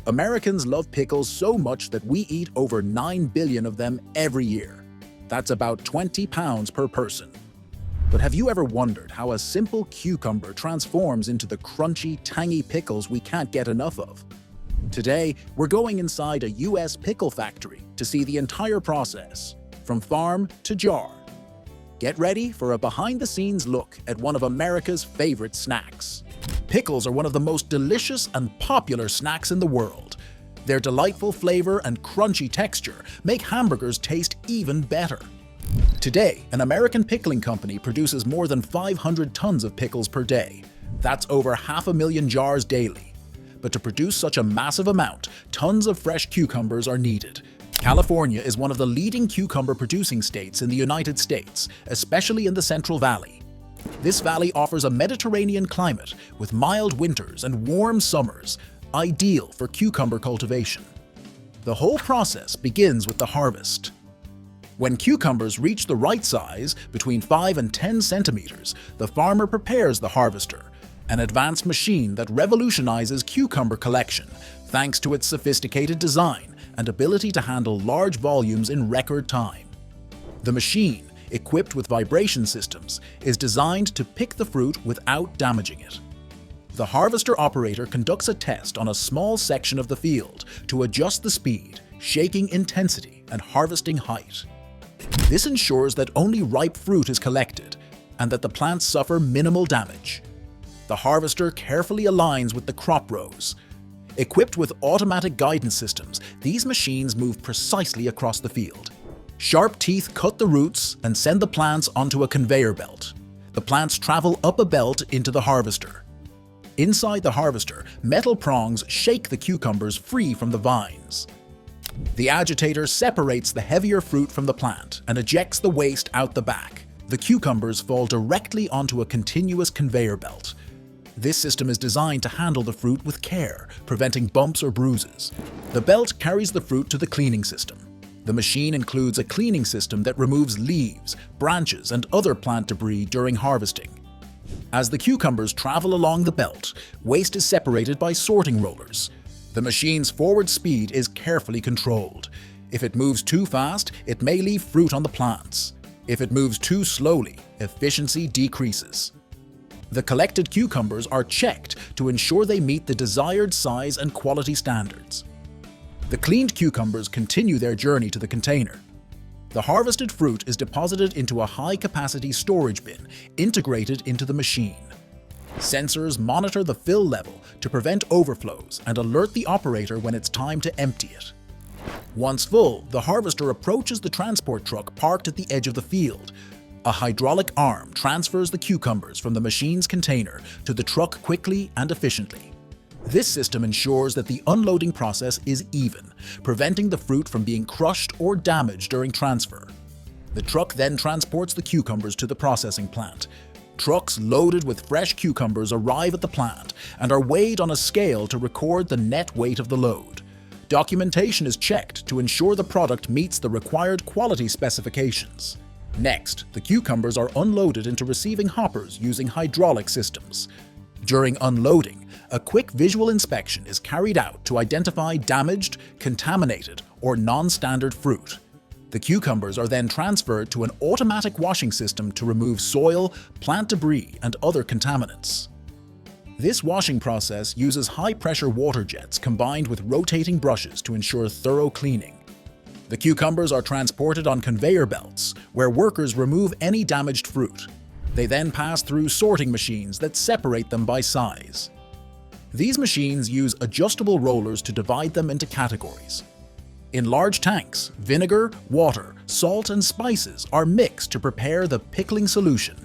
Americans love pickles so much that we eat over 9 billion of them every year. That's about 20 pounds per person. But have you ever wondered how a simple cucumber transforms into the crunchy, tangy pickles we can't get enough of? Today, we're going inside a US pickle factory to see the entire process, from farm to jar. Get ready for a behind-the-scenes look at one of America's favorite snacks. Pickles are one of the most delicious and popular snacks in the world. Their delightful flavor and crunchy texture make hamburgers taste even better. Today, an American pickling company produces more than 500 tons of pickles per day. That's over 500,000 jars daily. But to produce such a massive amount, tons of fresh cucumbers are needed. California is one of the leading cucumber-producing states in the United States, especially in the Central Valley. This valley offers a Mediterranean climate with mild winters and warm summers, ideal for cucumber cultivation. The whole process begins with the harvest. When cucumbers reach the right size, between 5 and 10 centimeters, the farmer prepares the harvester, an advanced machine that revolutionizes cucumber collection thanks to its sophisticated design and ability to handle large volumes in record time. The machine, equipped with vibration systems, is designed to pick the fruit without damaging it. The harvester operator conducts a test on a small section of the field to adjust the speed, shaking intensity, and harvesting height. This ensures that only ripe fruit is collected and that the plants suffer minimal damage. The harvester carefully aligns with the crop rows. Equipped with automatic guidance systems, these machines move precisely across the field. Sharp teeth cut the roots and send the plants onto a conveyor belt. The plants travel up a belt into the harvester. Inside the harvester, metal prongs shake the cucumbers free from the vines. The agitator separates the heavier fruit from the plant and ejects the waste out the back. The cucumbers fall directly onto a continuous conveyor belt. This system is designed to handle the fruit with care, preventing bumps or bruises. The belt carries the fruit to the cleaning system. The machine includes a cleaning system that removes leaves, branches, and other plant debris during harvesting. As the cucumbers travel along the belt, waste is separated by sorting rollers. The machine's forward speed is carefully controlled. If it moves too fast, it may leave fruit on the plants. If it moves too slowly, efficiency decreases. The collected cucumbers are checked to ensure they meet the desired size and quality standards. The cleaned cucumbers continue their journey to the container. The harvested fruit is deposited into a high-capacity storage bin integrated into the machine. Sensors monitor the fill level to prevent overflows and alert the operator when it's time to empty it. Once full, the harvester approaches the transport truck parked at the edge of the field. A hydraulic arm transfers the cucumbers from the machine's container to the truck quickly and efficiently. This system ensures that the unloading process is even, preventing the fruit from being crushed or damaged during transfer. The truck then transports the cucumbers to the processing plant. Trucks loaded with fresh cucumbers arrive at the plant and are weighed on a scale to record the net weight of the load. Documentation is checked to ensure the product meets the required quality specifications. Next, the cucumbers are unloaded into receiving hoppers using hydraulic systems. During unloading, a quick visual inspection is carried out to identify damaged, contaminated, or non-standard fruit. The cucumbers are then transferred to an automatic washing system to remove soil, plant debris, and other contaminants. This washing process uses high-pressure water jets combined with rotating brushes to ensure thorough cleaning. The cucumbers are transported on conveyor belts, where workers remove any damaged fruit. They then pass through sorting machines that separate them by size. These machines use adjustable rollers to divide them into categories. In large tanks, vinegar, water, salt, and spices are mixed to prepare the pickling solution.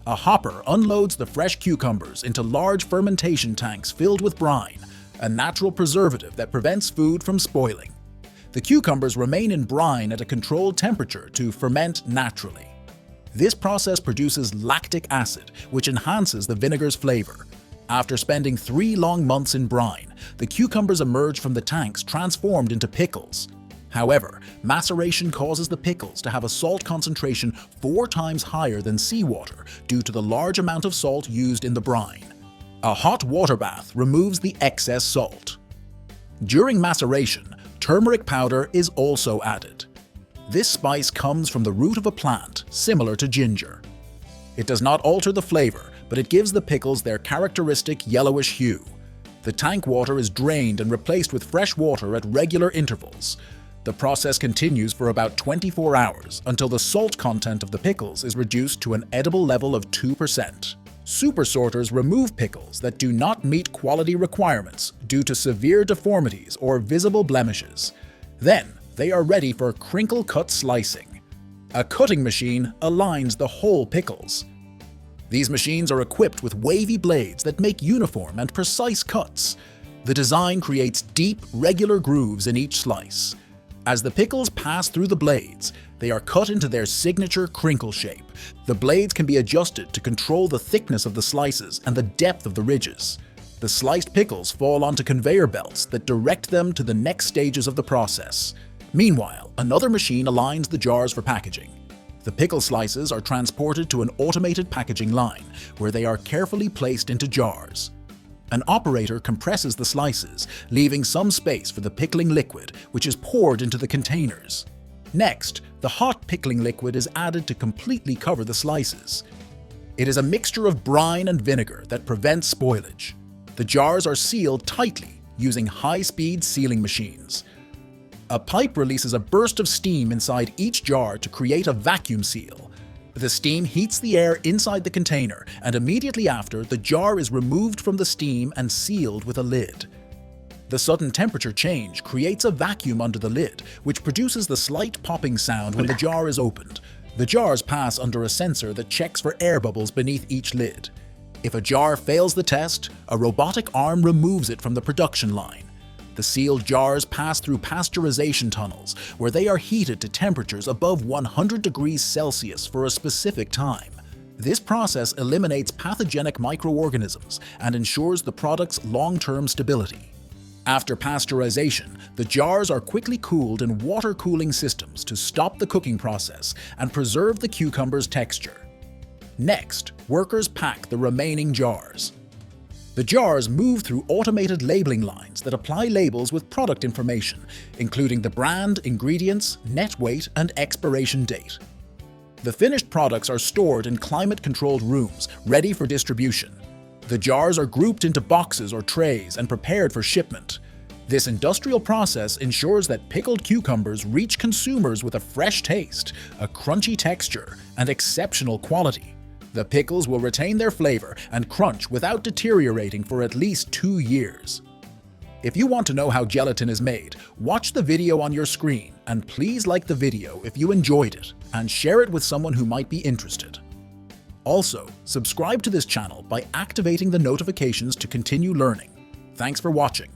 A hopper unloads the fresh cucumbers into large fermentation tanks filled with brine, a natural preservative that prevents food from spoiling. The cucumbers remain in brine at a controlled temperature to ferment naturally. This process produces lactic acid, which enhances the vinegar's flavor. After spending 3 long months in brine, the cucumbers emerge from the tanks transformed into pickles. However, maceration causes the pickles to have a salt concentration 4 times higher than seawater due to the large amount of salt used in the brine. A hot water bath removes the excess salt. During maceration, turmeric powder is also added. This spice comes from the root of a plant similar to ginger. It does not alter the flavor, but it gives the pickles their characteristic yellowish hue. The tank water is drained and replaced with fresh water at regular intervals. The process continues for about 24 hours until the salt content of the pickles is reduced to an edible level of 2%. Super sorters remove pickles that do not meet quality requirements due to severe deformities or visible blemishes. Then, they are ready for crinkle-cut slicing. A cutting machine aligns the whole pickles. These machines are equipped with wavy blades that make uniform and precise cuts. The design creates deep, regular grooves in each slice. As the pickles pass through the blades, they are cut into their signature crinkle shape. The blades can be adjusted to control the thickness of the slices and the depth of the ridges. The sliced pickles fall onto conveyor belts that direct them to the next stages of the process. Meanwhile, another machine aligns the jars for packaging. The pickle slices are transported to an automated packaging line, where they are carefully placed into jars. An operator compresses the slices, leaving some space for the pickling liquid, which is poured into the containers. Next, the hot pickling liquid is added to completely cover the slices. It is a mixture of brine and vinegar that prevents spoilage. The jars are sealed tightly using high-speed sealing machines. A pipe releases a burst of steam inside each jar to create a vacuum seal. The steam heats the air inside the container, and immediately after, the jar is removed from the steam and sealed with a lid. The sudden temperature change creates a vacuum under the lid, which produces the slight popping sound when the jar is opened. The jars pass under a sensor that checks for air bubbles beneath each lid. If a jar fails the test, a robotic arm removes it from the production line. The sealed jars pass through pasteurization tunnels, where they are heated to temperatures above 100 degrees Celsius for a specific time. This process eliminates pathogenic microorganisms and ensures the product's long-term stability. After pasteurization, the jars are quickly cooled in water cooling systems to stop the cooking process and preserve the cucumber's texture. Next, workers pack the remaining jars. The jars move through automated labeling lines that apply labels with product information, including the brand, ingredients, net weight, and expiration date. The finished products are stored in climate-controlled rooms, ready for distribution. The jars are grouped into boxes or trays and prepared for shipment. This industrial process ensures that pickled cucumbers reach consumers with a fresh taste, a crunchy texture, and exceptional quality. The pickles will retain their flavor and crunch without deteriorating for at least 2 years. If you want to know how gelatin is made, watch the video on your screen, and please like the video if you enjoyed it and share it with someone who might be interested. Also, subscribe to this channel by activating the notifications to continue learning. Thanks for watching.